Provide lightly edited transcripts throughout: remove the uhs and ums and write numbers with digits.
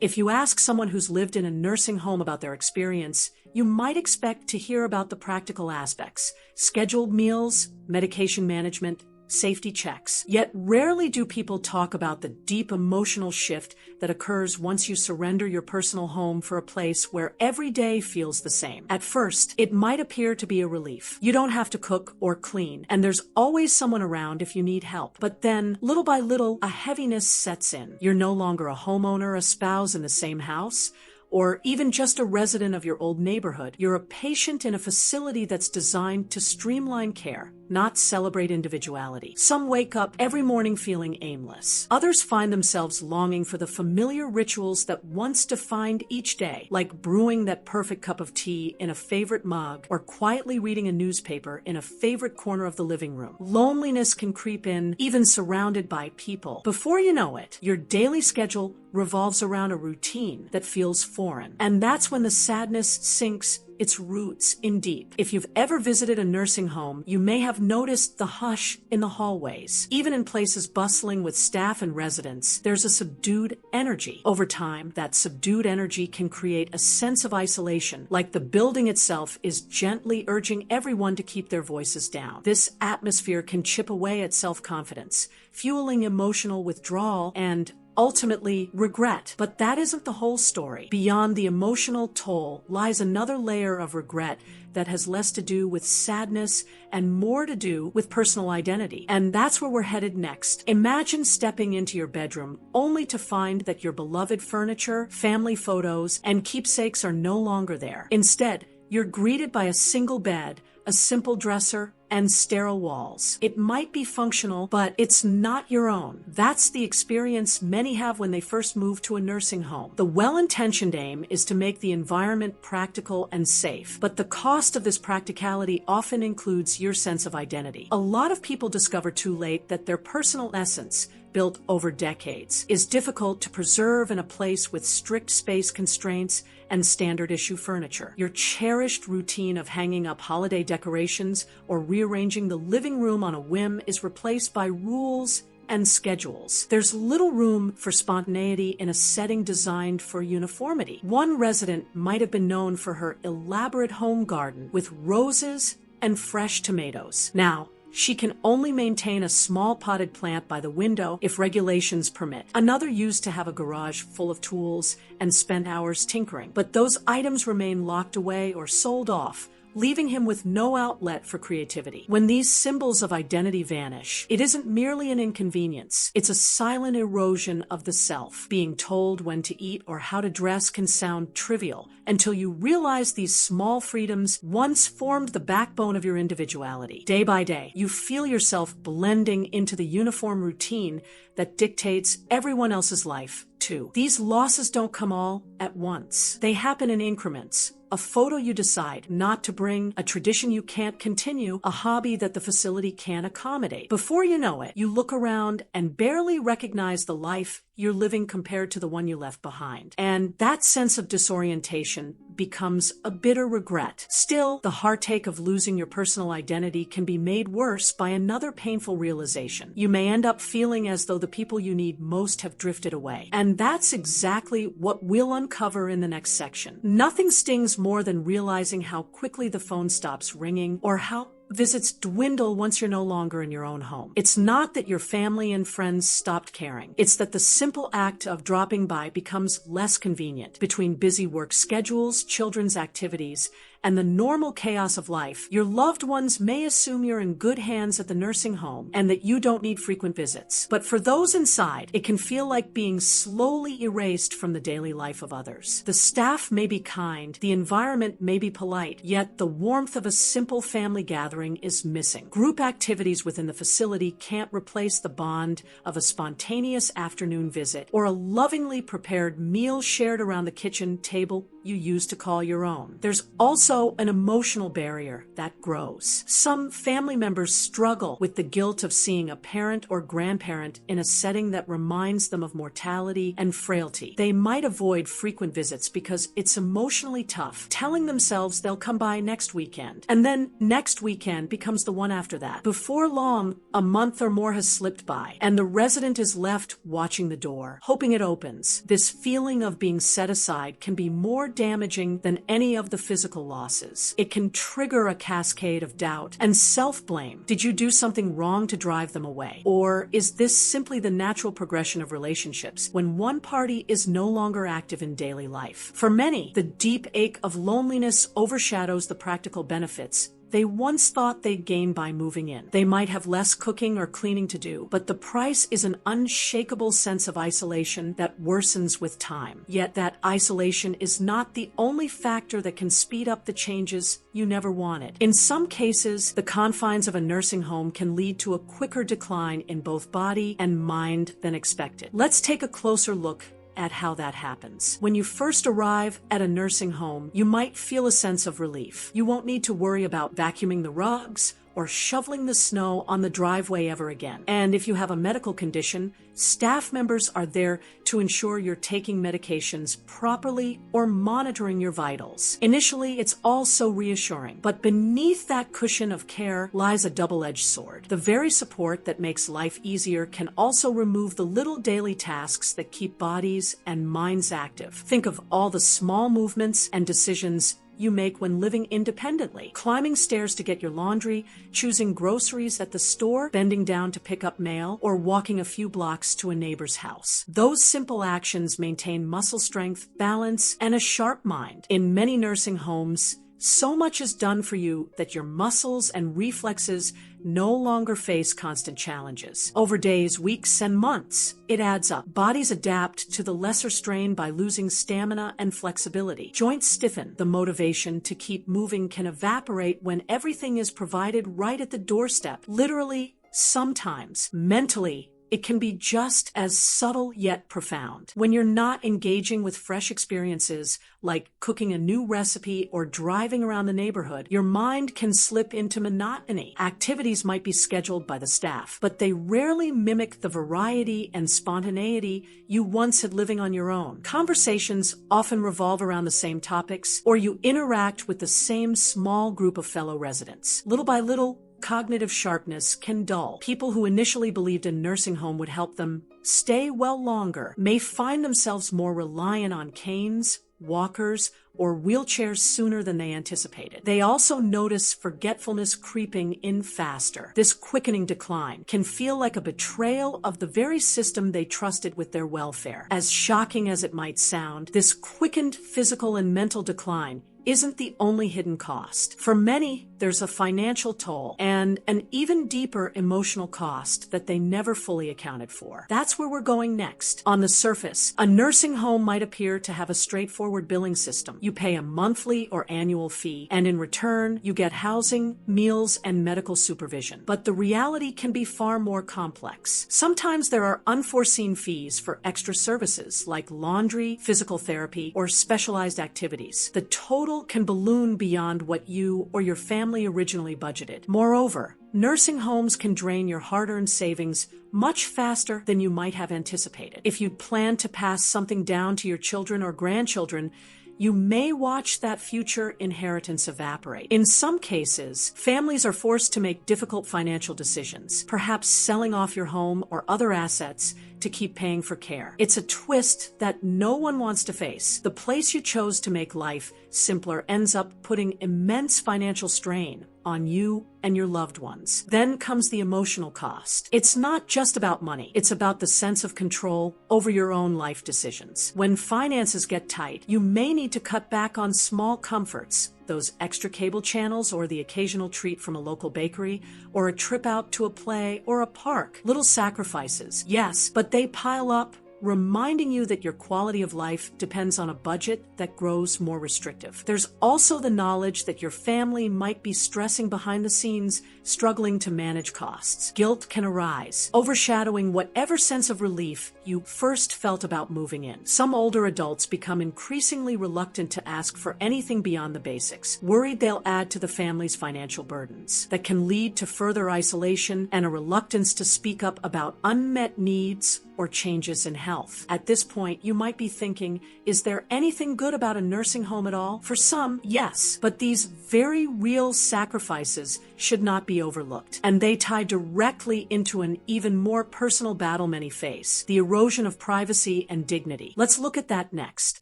If you ask someone who's lived in a nursing home about their experience, you might expect to hear about the practical aspects: scheduled meals, medication management, safety checks. Yet rarely do people talk about the deep emotional shift that occurs once you surrender your personal home for a place where every day feels the same. At first, it might appear to be a relief. You don't have to cook or clean, and there's always someone around if you need help. But then, little by little, a heaviness sets in. You're no longer a homeowner, a spouse in the same house, or even just a resident of your old neighborhood. You're a patient in a facility that's designed to streamline care, not celebrate individuality. Some wake up every morning feeling aimless. Others find themselves longing for the familiar rituals that once defined each day, like brewing that perfect cup of tea in a favorite mug or quietly reading a newspaper in a favorite corner of the living room. Loneliness can creep in, even surrounded by people. Before you know it, your daily schedule revolves around a routine that feels foreign. And that's when the sadness sinks its roots in deep. If you've ever visited a nursing home, you may have noticed the hush in the hallways. Even in places bustling with staff and residents, there's a subdued energy. Over time, that subdued energy can create a sense of isolation, like the building itself is gently urging everyone to keep their voices down. This atmosphere can chip away at self-confidence, fueling emotional withdrawal and ultimately regret. But that isn't the whole story. Beyond the emotional toll lies another layer of regret that has less to do with sadness and more to do with personal identity. And that's where we're headed next. Imagine stepping into your bedroom only to find that your beloved furniture, family photos, and keepsakes are no longer there. Instead, you're greeted by a single bed, a simple dresser, and sterile walls. It might be functional, but it's not your own. That's the experience many have when they first move to a nursing home. The well-intentioned aim is to make the environment practical and safe, but the cost of this practicality often includes your sense of identity. A lot of people discover too late that their personal essence, built over decades, is difficult to preserve in a place with strict space constraints and standard issue furniture. Your cherished routine of hanging up holiday decorations or rearranging the living room on a whim is replaced by rules and schedules. There's little room for spontaneity in a setting designed for uniformity. One resident might have been known for her elaborate home garden with roses and fresh tomatoes. Now, she can only maintain a small potted plant by the window if regulations permit. Another used to have a garage full of tools and spent hours tinkering, but those items remain locked away or sold off, leaving him with no outlet for creativity. When these symbols of identity vanish, it isn't merely an inconvenience. It's a silent erosion of the self. Being told when to eat or how to dress can sound trivial until you realize these small freedoms once formed the backbone of your individuality. Day by day, you feel yourself blending into the uniform routine that dictates everyone else's life, too. These losses don't come all at once. They happen in increments. A photo you decide not to bring, a tradition you can't continue, a hobby that the facility can't accommodate. Before you know it, you look around and barely recognize the life you're living compared to the one you left behind. And that sense of disorientation becomes a bitter regret. Still, the heartache of losing your personal identity can be made worse by another painful realization. You may end up feeling as though the people you need most have drifted away. And that's exactly what we'll uncover in the next section. Nothing stings more than realizing how quickly the phone stops ringing or how visits dwindle once you're no longer in your own home. It's not that your family and friends stopped caring. It's that the simple act of dropping by becomes less convenient. Between busy work schedules, children's activities, and the normal chaos of life, your loved ones may assume you're in good hands at the nursing home and that you don't need frequent visits. But for those inside, it can feel like being slowly erased from the daily life of others. The staff may be kind, the environment may be polite, yet the warmth of a simple family gathering is missing. Group activities within the facility can't replace the bond of a spontaneous afternoon visit or a lovingly prepared meal shared around the kitchen table you used to call your own. There's also also an emotional barrier that grows. Some family members struggle with the guilt of seeing a parent or grandparent in a setting that reminds them of mortality and frailty. They might avoid frequent visits because it's emotionally tough, telling themselves they'll come by next weekend. And then next weekend becomes the one after that. Before long, a month or more has slipped by, and the resident is left watching the door, hoping it opens. This feeling of being set aside can be more damaging than any of the physical losses. It can trigger a cascade of doubt and self-blame. Did you do something wrong to drive them away? Or is this simply the natural progression of relationships when one party is no longer active in daily life? For many, the deep ache of loneliness overshadows the practical benefits they once thought they'd gain by moving in. They might have less cooking or cleaning to do, but the price is an unshakable sense of isolation that worsens with time. Yet that isolation is not the only factor that can speed up the changes you never wanted. In some cases, the confines of a nursing home can lead to a quicker decline in both body and mind than expected. Let's take a closer look at how that happens. When you first arrive at a nursing home, you might feel a sense of relief. You won't need to worry about vacuuming the rugs or shoveling the snow on the driveway ever again. And if you have a medical condition, staff members are there to ensure you're taking medications properly or monitoring your vitals. Initially, it's all so reassuring, but beneath that cushion of care lies a double-edged sword. The very support that makes life easier can also remove the little daily tasks that keep bodies and minds active. Think of all the small movements and decisions you make when living independently. Climbing stairs to get your laundry, choosing groceries at the store, bending down to pick up mail, or walking a few blocks to a neighbor's house. Those simple actions maintain muscle strength, balance, and a sharp mind. In many nursing homes, so much is done for you that your muscles and reflexes no longer face constant challenges. Over days, weeks, and months, it adds up. Bodies adapt to the lesser strain by losing stamina and flexibility. Joints stiffen. The motivation to keep moving can evaporate when everything is provided right at the doorstep. Literally, sometimes, mentally, it can be just as subtle yet profound. When you're not engaging with fresh experiences like cooking a new recipe or driving around the neighborhood, your mind can slip into monotony. Activities might be scheduled by the staff, but they rarely mimic the variety and spontaneity you once had living on your own. Conversations often revolve around the same topics, or you interact with the same small group of fellow residents. Little by little, cognitive sharpness can dull. People who initially believed a nursing home would help them stay well longer may find themselves more reliant on canes, walkers, or wheelchairs sooner than they anticipated. They also notice forgetfulness creeping in faster. This quickening decline can feel like a betrayal of the very system they trusted with their welfare. As shocking as it might sound, this quickened physical and mental decline isn't the only hidden cost. For many, there's a financial toll and an even deeper emotional cost that they never fully accounted for. That's where we're going next. On the surface, a nursing home might appear to have a straightforward billing system. You pay a monthly or annual fee, and in return, you get housing, meals, and medical supervision. But the reality can be far more complex. Sometimes there are unforeseen fees for extra services like laundry, physical therapy, or specialized activities. The total can balloon beyond what you or your family originally budgeted. Moreover, nursing homes can drain your hard-earned savings much faster than you might have anticipated. If you'd planned to pass something down to your children or grandchildren, you may watch that future inheritance evaporate. In some cases, families are forced to make difficult financial decisions, perhaps selling off your home or other assets to keep paying for care. It's a twist that no one wants to face. The place you chose to make life simpler ends up putting immense financial strain on you and your loved ones. Then comes the emotional cost. It's not just about money. It's about the sense of control over your own life decisions. When finances get tight, you may need to cut back on small comforts, those extra cable channels or the occasional treat from a local bakery or a trip out to a play or a park. Little sacrifices, yes, but they pile up, reminding you that your quality of life depends on a budget that grows more restrictive. There's also the knowledge that your family might be stressing behind the scenes, struggling to manage costs. Guilt can arise, overshadowing whatever sense of relief you first felt about moving in. Some older adults become increasingly reluctant to ask for anything beyond the basics, worried they'll add to the family's financial burdens. That can lead to further isolation and a reluctance to speak up about unmet needs or changes in health. At this point, you might be thinking, is there anything good about a nursing home at all? For some, yes, but these very real sacrifices should not be overlooked, and they tie directly into an even more personal battle many face: the erosion of privacy and dignity. Let's look at that next.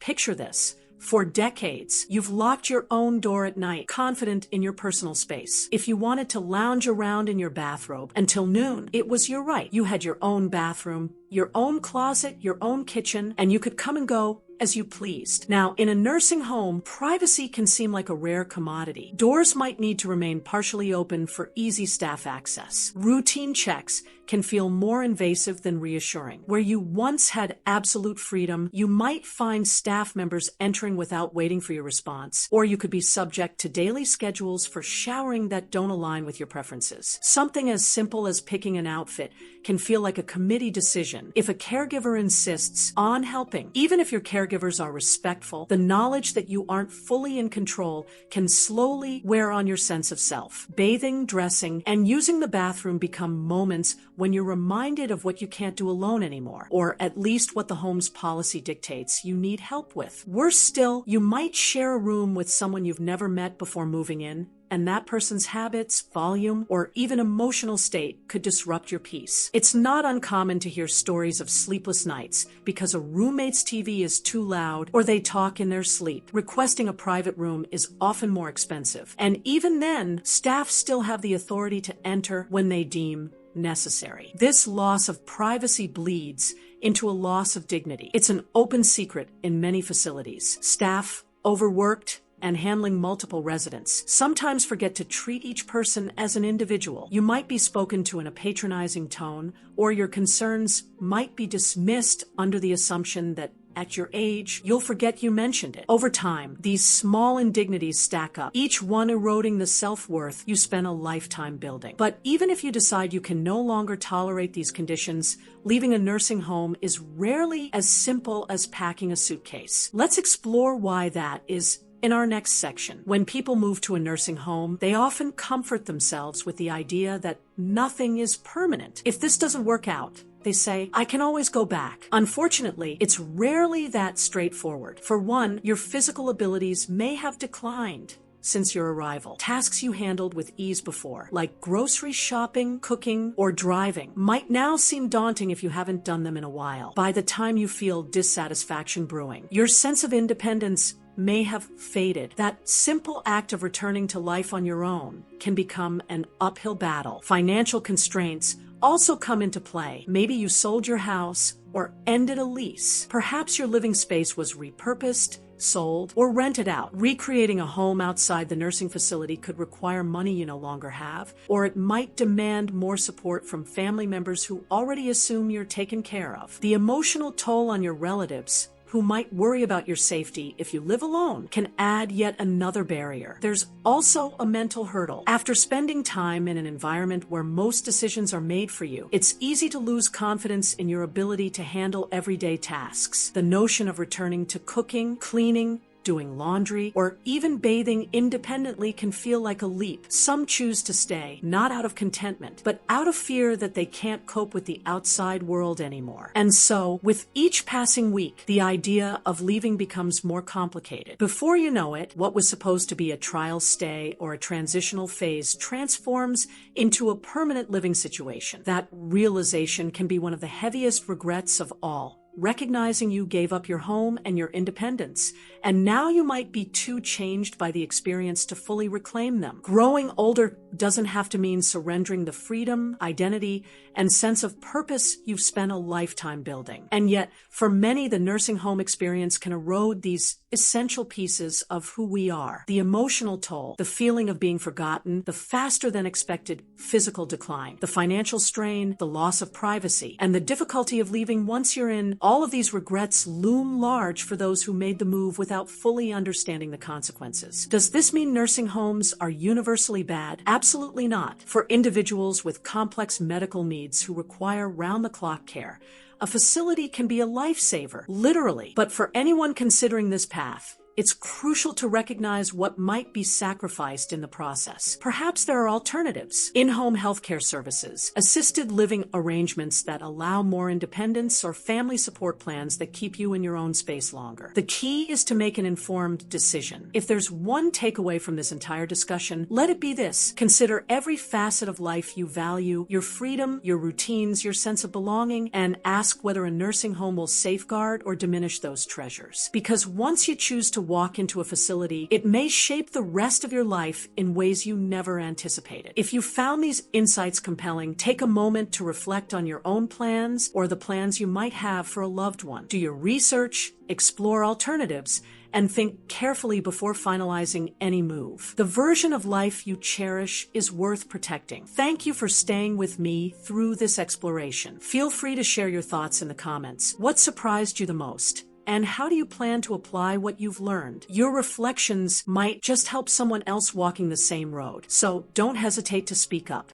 Picture this. For decades, you've locked your own door at night, confident in your personal space. If you wanted to lounge around in your bathrobe until noon, it was your right. You had your own bathroom, your own closet, your own kitchen, and you could come and go as you pleased. Now, in a nursing home, privacy can seem like a rare commodity. Doors might need to remain partially open for easy staff access. Routine checks can feel more invasive than reassuring. Where you once had absolute freedom, you might find staff members entering without waiting for your response, or you could be subject to daily schedules for showering that don't align with your preferences. Something as simple as picking an outfit can feel like a committee decision. If a caregiver insists on helping, even if your caregivers are respectful, the knowledge that you aren't fully in control can slowly wear on your sense of self. Bathing, dressing, and using the bathroom become moments when you're reminded of what you can't do alone anymore, or at least what the home's policy dictates you need help with. Worse still, you might share a room with someone you've never met before moving in, and that person's habits, volume, or even emotional state could disrupt your peace. It's not uncommon to hear stories of sleepless nights because a roommate's TV is too loud or they talk in their sleep. Requesting a private room is often more expensive, and even then, staff still have the authority to enter when they deem necessary. This loss of privacy bleeds into a loss of dignity. It's an open secret in many facilities. Staff, overworked, and handling multiple residents sometimes forget to treat each person as an individual. You might be spoken to in a patronizing tone, or your concerns might be dismissed under the assumption that at your age, you'll forget you mentioned it. Over time, these small indignities stack up, each one eroding the self-worth you spent a lifetime building. But even if you decide you can no longer tolerate these conditions, leaving a nursing home is rarely as simple as packing a suitcase. Let's explore why that is in our next section. When people move to a nursing home, they often comfort themselves with the idea that nothing is permanent. If this doesn't work out, they say, I can always go back. Unfortunately, it's rarely that straightforward. For one, your physical abilities may have declined since your arrival. Tasks you handled with ease before, like grocery shopping, cooking, or driving, might now seem daunting if you haven't done them in a while. By the time you feel dissatisfaction brewing, your sense of independence may have faded. That simple act of returning to life on your own can become an uphill battle. Financial constraints also come into play. Maybe you sold your house or ended a lease. Perhaps your living space was repurposed, sold, or rented out. Recreating a home outside the nursing facility could require money you no longer have, or it might demand more support from family members who already assume you're taken care of. The emotional toll on your relatives, who might worry about your safety if you live alone, can add yet another barrier. There's also a mental hurdle. After spending time in an environment where most decisions are made for you, it's easy to lose confidence in your ability to handle everyday tasks. The notion of returning to cooking, cleaning, doing laundry, or even bathing independently can feel like a leap. Some choose to stay, not out of contentment, but out of fear that they can't cope with the outside world anymore. And so, with each passing week, the idea of leaving becomes more complicated. Before you know it, what was supposed to be a trial stay or a transitional phase transforms into a permanent living situation. That realization can be one of the heaviest regrets of all. Recognizing you gave up your home and your independence, and now you might be too changed by the experience to fully reclaim them. Growing older doesn't have to mean surrendering the freedom, identity, and sense of purpose you've spent a lifetime building. And yet, for many, the nursing home experience can erode these essential pieces of who we are. The emotional toll, the feeling of being forgotten, the faster than expected physical decline, the financial strain, the loss of privacy, and the difficulty of leaving once you're in. All of these regrets loom large for those who made the move without fully understanding the consequences. Does this mean nursing homes are universally bad? Absolutely not. For individuals with complex medical needs who require round-the-clock care, A facility can be a lifesaver, literally. But for anyone considering this path, it's crucial to recognize what might be sacrificed in the process. Perhaps there are alternatives: in-home healthcare services, assisted living arrangements that allow more independence, or family support plans that keep you in your own space longer. The key is to make an informed decision. If there's one takeaway from this entire discussion, let it be this: consider every facet of life you value, your freedom, your routines, your sense of belonging, and ask whether a nursing home will safeguard or diminish those treasures. Because once you choose to walk into a facility, it may shape the rest of your life in ways you never anticipated. If you found these insights compelling, take a moment to reflect on your own plans or the plans you might have for a loved one. Do your research, explore alternatives, and think carefully before finalizing any move. The version of life you cherish is worth protecting. Thank you for staying with me through this exploration. Feel free to share your thoughts in the comments. What surprised you the most? And how do you plan to apply what you've learned? Your reflections might just help someone else walking the same road. So don't hesitate to speak up.